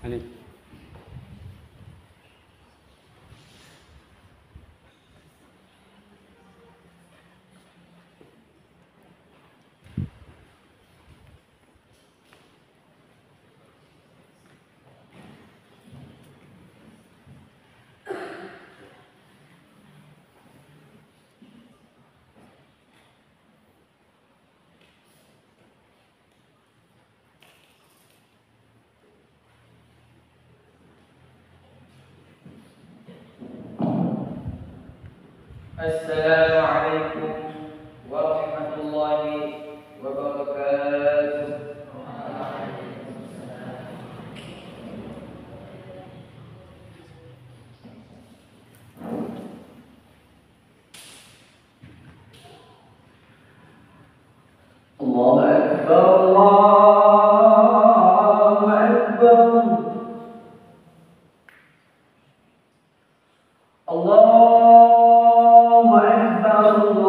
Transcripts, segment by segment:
عليك. السلام عليكم ورحمة الله وبركاته. الله أكبر الله أكبر الله أكبر الله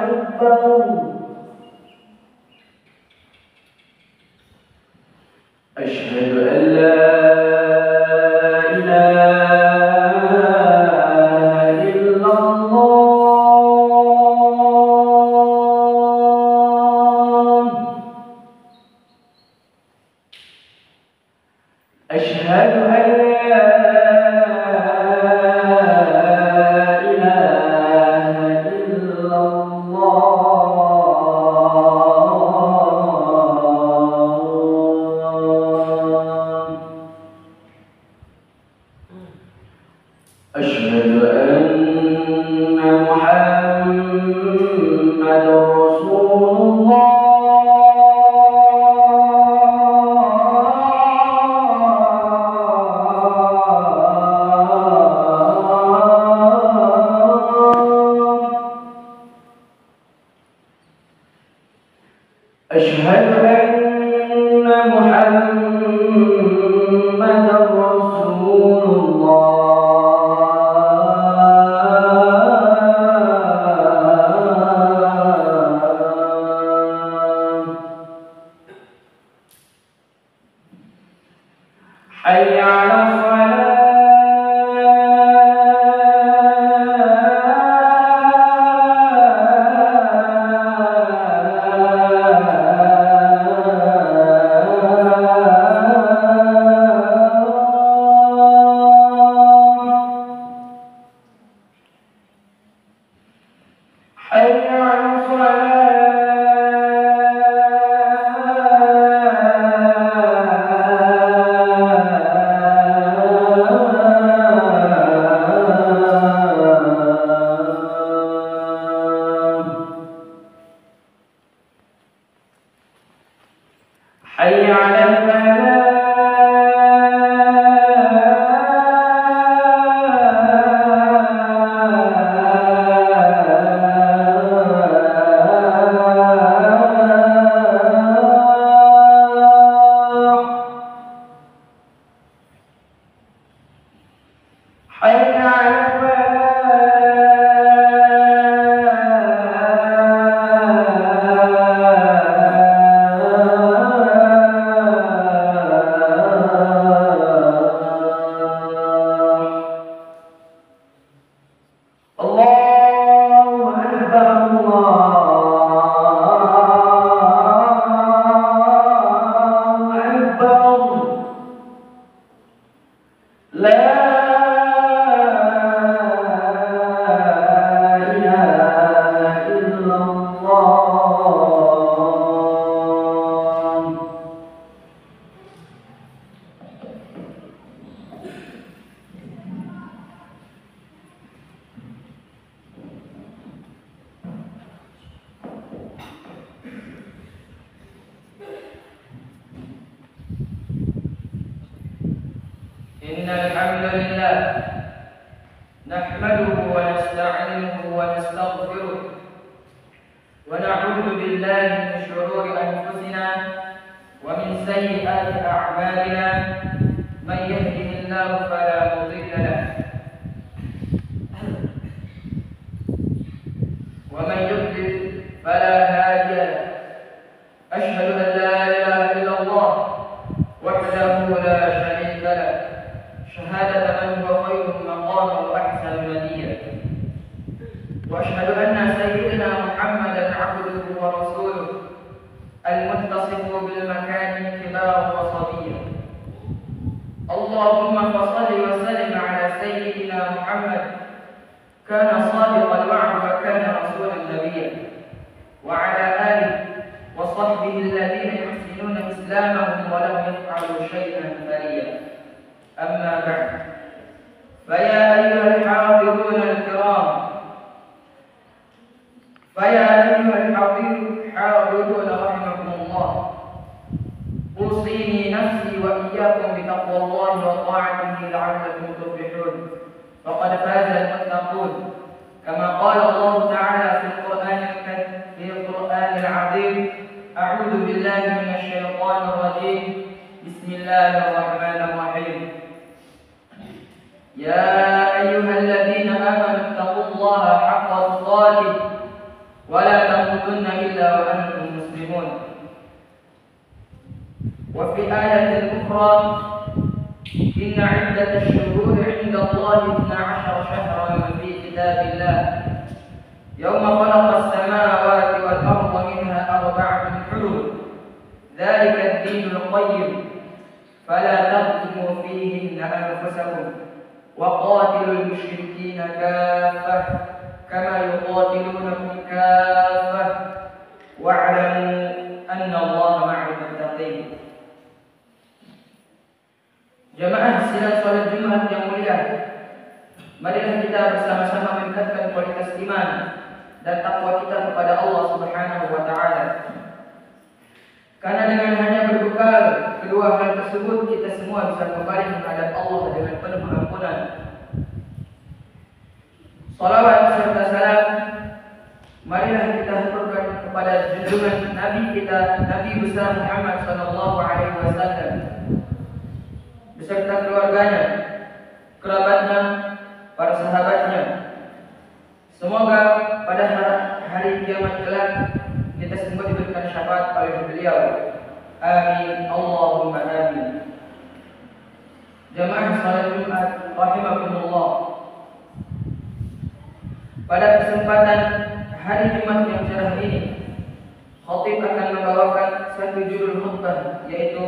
أكبر. أشهد أن لا إله إلا الله. أشهد أن لا إله إلا الله. أشهد أن محمدًا رسول الله. أشهد أن محمدًا رسول الله. حي على الصلاة. حي على الصلاة. حي على الفلاح. حي على الفلاح. الله أكبر الله أكبر. لا إله إلا الله. إن الحمد لله نحمده ونستعينه ونستغفره ونعوذ بالله من شرور أنفسنا ومن سيئات أعمالنا. من يهده الله فلا مضل له كان صادق الوعد وكان رسولا نبيا، وعلى آله وصحبه الذين يحسنون إسلامهم ولم يفعلوا شيئا فريا. أما بعد، فيا أيها الحاضرون الكرام، حاضرون رحمكم الله، أوصيني نفسي وإياكم بتقوى الله وطاعته لعلكم تفلحون، فقد فاز المتقون، كما قال الله تعالى في القرآن العظيم: أعوذ بالله من الشيطان الرجيم، بسم الله الرحمن الرحيم. يا أيها الذين آمنوا اتقوا الله حق تقاته ولا تموتن إلا وأنتم مسلمون. وفي آية أخرى: إن عدة الشهور عند الله 12 شهرا في كتاب الله يوم خلق السماوات والأرض منها 4 حرم، ذلك الدين القيم، فلا تظلموا فيهن أنفسكم، وقاتلوا المشركين كافة كما يقاتلونكم كافة، واعلموا أن الله مع المتقين. Jamaah sidang salat Jumat yang mulia, marilah kita bersama-sama meningkatkan kualitas iman dan takwa kita kepada Allah Subhanahu wa taala. Karena dengan hanya berbekal kedua hal tersebut, kita semua bisa kembali menghadap Allah dengan penuh ampunan. Salawat serta salam marilah kita haturkan kepada junjungan Nabi kita, Nabi besar Muhammad sallallahu alaihi wasallam, beserta keluarganya, kerabatnya, para sahabatnya. Semoga pada hari kiamat kelak kita semua diberikan syafaat oleh beliau. Amin, Allahumma amin. Jamaah salat Jumat rahimakumullah, pada kesempatan hari Jumat yang cerah ini, khatib akan membawakan satu judul khutbah, yaitu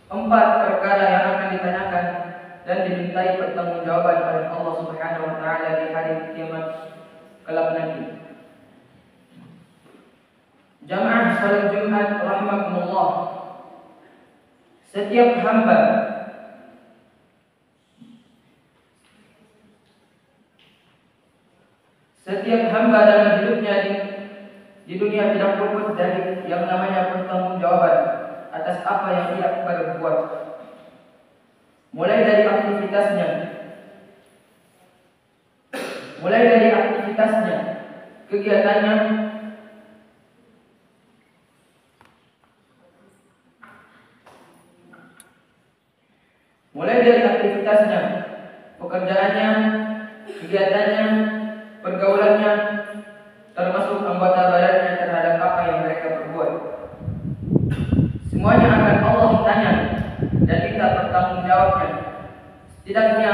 4 perkara yang akan ditanyakan dan dimintai pertanggungjawaban oleh Allah Subhanahu wa taala di hari kiamat kelak nanti. Jamaah salat Jumat rahimakumullah, setiap hamba dalam hidupnya di dunia tidak luput dari yang namanya pertanggungjawaban atas apa yang ia perbuat, mulai dari aktivitasnya, kegiatannya, pekerjaannya, kegiatannya, pergaulannya, termasuk anggota badannya terhadap apa yang mereka perbuat. Semuanya akan Allah tanya dan kita bertanggungjawabnya. Setidaknya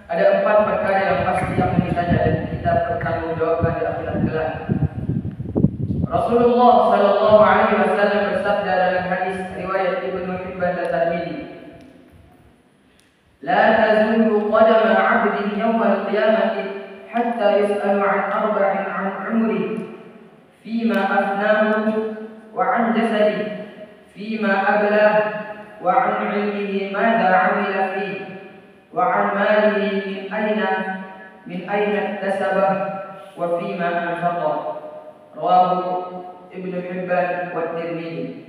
ada 4 perkara yang pasti akan ditanya dan kita bertanggungjawabkan di akhirat kelak. Rasulullah sallallahu alaihi wasallam bersabda dalam hadis riwayat Ibnu Hibban dan Tirmidzi, "La tazulu qadama 'abdin yawm al-qiyamati hatta yus'alu 'an arba'in 'an 'umrihi fima afnahu wa 'an jasadihi فيما أبلاه وعن علمه ماذا عمل فيه وعن ماله من أين اكتسبه وفيما أنفقه." رواه Ibnu Hibban wa Tirmidzi.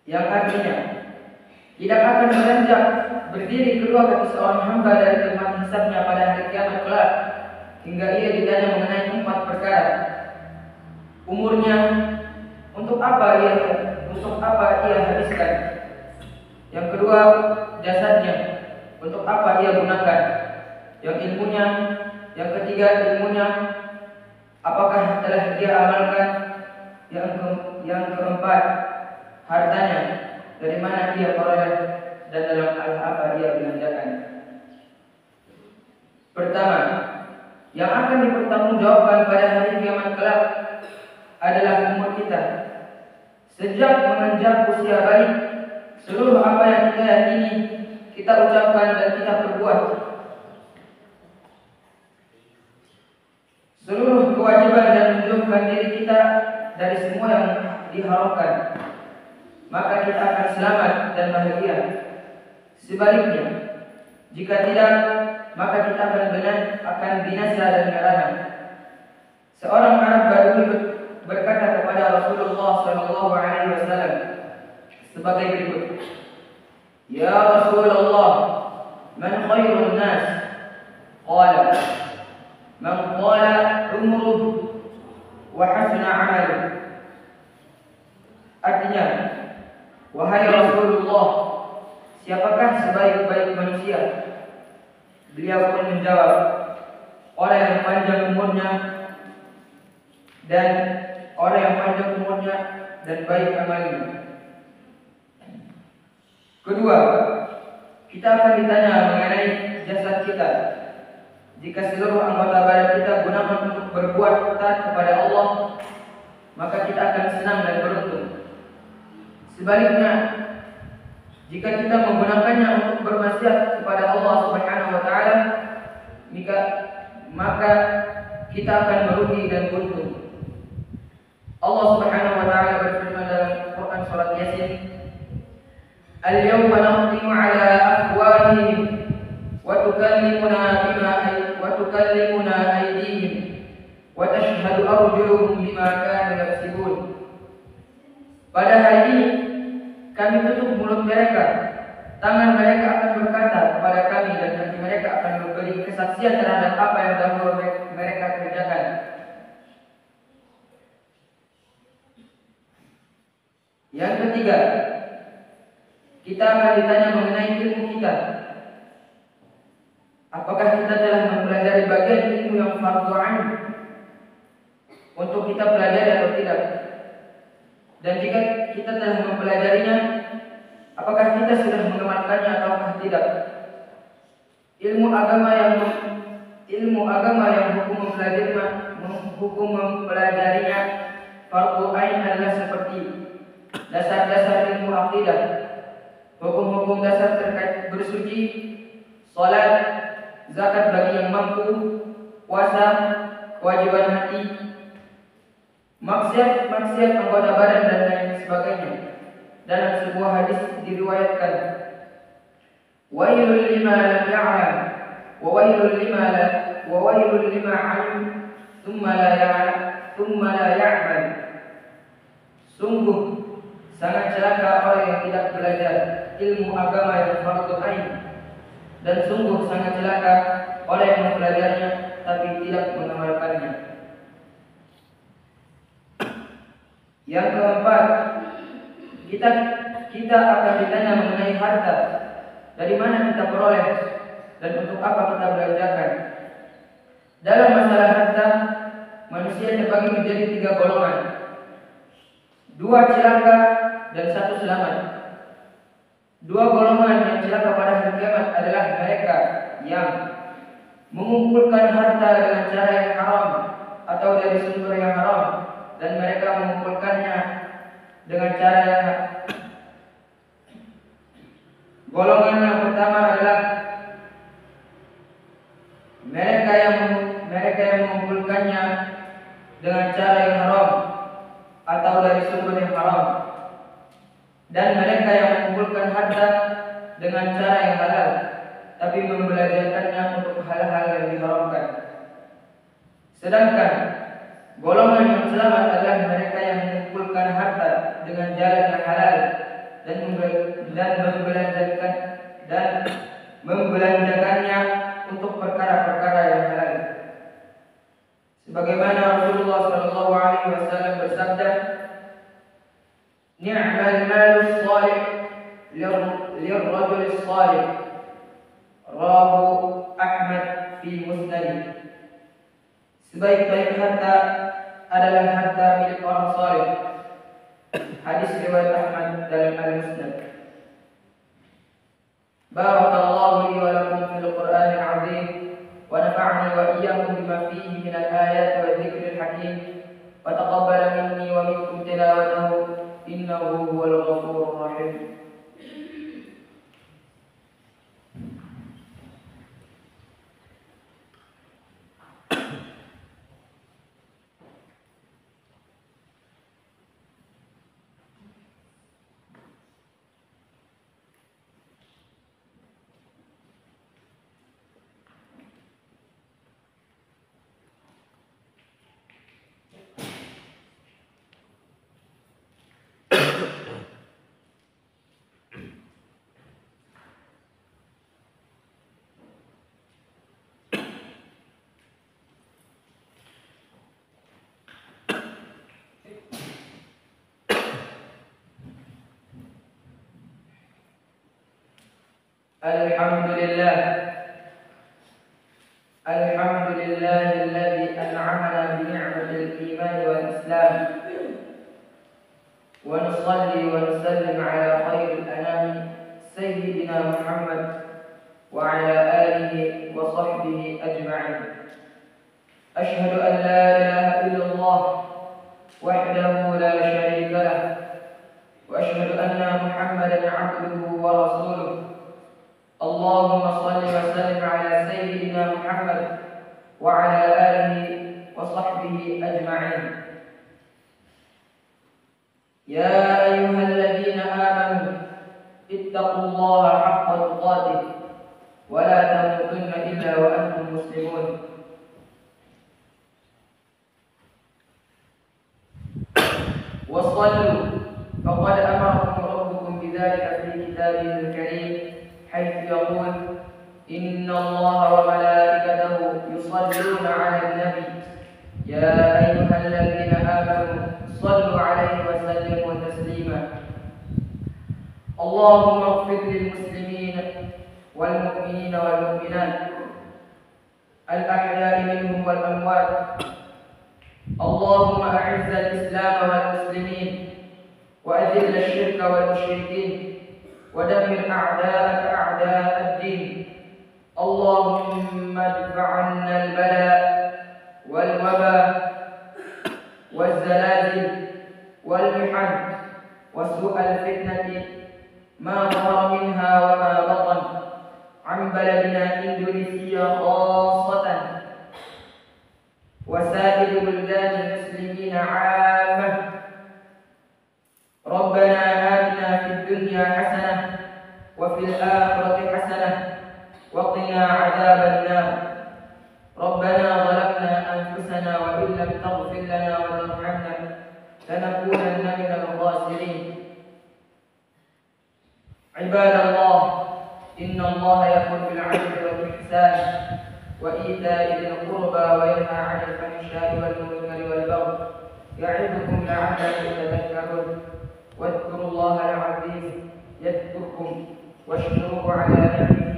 Yang artinya, tidak akan beranjak berdiri kedua kaki seorang hamba dari tempat hisabnya pada hari kiamat kelak hingga ia ditanya mengenai 4 perkara. Umurnya, untuk apa ia habiskan. Yang kedua, jasadnya, untuk apa ia gunakan. Yang ilmunya, yang ketiga ilmunya, apakah telah dia amalkan. Yang keempat, hartanya, dari mana dia peroleh dan dalam hal apa dia belanjakan. Pertama, yang akan dipertanggungjawabkan pada hari kiamat kelak adalah umur kita. Sejak menginjak usia bayi, seluruh apa yang kita yakini, kita ucapkan dan kita perbuat, seluruh kewajiban dan menjauhkan diri kita dari semua yang diharamkan, maka kita akan selamat dan bahagia. Sebaliknya, jika tidak, maka kita akan binasa dan merana. Seorang Arab Badui berkata kepada Rasulullah SAW sebagai berikut: Ya Rasulullah, man khairun nas? Qala man qala umruhu wa hasuna amaluhu. Artinya, wahai Rasulullah, siapakah sebaik-baik manusia? Beliau pun menjawab, orang yang panjang umurnya dan baik amalnya. Kedua, kita akan ditanya mengenai jasad kita. Jika seluruh anggota badan kita gunakan untuk berbuat taat kepada Allah, maka kita akan senang dan beruntung. Sebaliknya, jika kita menggunakannya untuk bermaksiat kepada Allah Subhanahu wa taala, maka kita akan merugi dan buntu. Allah Subhanahu wa taala berfirman dalam Quran surat Yasin, "Al-yawma nakhtimu 'ala afwahihim wa tukallimuna aydihim wa tashhadu arjuluhum bima kanu yaksibun." Pada hari ini kami tutup mulut mereka, tangan mereka akan berkata kepada kami, dan kaki mereka akan memberi kesaksian terhadap apa yang dahulu mereka kerjakan. Yang ketiga, kita akan ditanya mengenai ilmu kita. Apakah kita telah mempelajari bagian ilmu yang fardhu 'ain untuk kita pelajari atau tidak? Dan jika kita telah mempelajarinya, apakah kita sudah mengamalkannya ataukah tidak? Ilmu agama yang hukum mempelajarinya fardhu 'ain adalah seperti dasar-dasar ilmu akidah, hukum-hukum dasar terkait bersuci, salat, zakat bagi yang mampu, puasa, kewajiban hati, maksiat anggota badan dan lain sebagainya. Dalam sebuah hadis diriwayatkan, wailul lima lam ya'lam wa wailul lima 'alim thumma la ya'mal. Sungguh sangat celaka orang yang tidak belajar ilmu agama yang fardhu 'ain, dan sungguh sangat celaka orang yang mempelajarinya tapi tidak mengamalkannya. Yang keempat, kita akan ditanya mengenai harta. Dari mana kita peroleh dan untuk apa kita belanjakan? Dalam masalah harta, manusia terbagi menjadi 3 golongan. 2 celaka dan 1 selamat. 2 golongan yang celaka pada hari kiamat adalah mereka yang mengumpulkan harta dengan cara yang haram atau dari sumber yang haram, dan mereka mengumpulkannya dengan cara yang golongan yang pertama adalah mereka yang mengumpulkannya dengan cara yang haram atau dari sumber yang haram, dan mereka yang mengumpulkan harta dengan cara yang halal tapi membelanjakannya untuk hal-hal yang diharamkan. Sedangkan golongan yang selamat adalah mereka yang mengumpulkan harta dengan jalan yang halal dan membelanjakannya untuk perkara-perkara yang halal. Sebagaimana Rasulullah SAW bersabda, "Ni'mal malus salih lirrajul salih." Rawahu Ahmad fi Musnad. Sebaik-baik harta adalah harta milik orang saleh. Hadis riwayat Ahmad dalam Al-Musnad. Barakallahu li wa lakum fil Qur'anil 'azim wa nafa'ani wa iyyakum bima fihi min al-ayati wa dzikril hakim wa taqabbala minni wa minkum tilawatahu innahu huwal ghafurur rahim. الحمد لله الذي أنعمنا بنعمة الإيمان والإسلام، ونصلي ونسلم على خير الأنام سيدنا محمد وعلى آله وصحبه أجمعين. أشهد أن لا إله إلا الله وحده لا شريك له، وأشهد أن محمدا عبده ورسوله. اللهم صل وسلم على سيدنا محمد وعلى آله وصحبه أجمعين. يا أيها الذين آمنوا اتقوا الله حق تقاته ولا تموتن إلا وأنتم مسلمون. وصلوا فقد أمركم ربكم بذلك في كتابه الكريم، حيث يقول: إن الله وملائكته يصلون على النبي يا أيها الذين آمنوا صلوا عليه وسلموا تسليما. اللهم اغفر للمسلمين والمؤمنين والمؤمنات الأحياء منهم والأموات. اللهم أعز الإسلام والمسلمين وأذل الشرك والمشركين ودمر أعداءك أعداء الدين. اللهم ادفع عنا البلاء والوباء والزلازل والمحن وسوء الفتنة ما ظهر منها وما بطن عن بلدنا إندونيسيا خاصة وسائر بلدان المسلمين عامة. ربنا آتنا في الدنيا حسنة وفي الآخرة حسنة وقنا عذاب النار. ربنا ظلمنا أنفسنا وإن لم تغفر لنا وترحمنا لنكونن من الخاسرين. عباد الله، إن الله يأمر بالعدل والإحسان وإيتاء ذي القربى وينهى عن الفحشاء والمنكر والبغي يعظكم لعلكم تذكرون. واذكروا الله العظيم يذكركم واشكروه على نعمه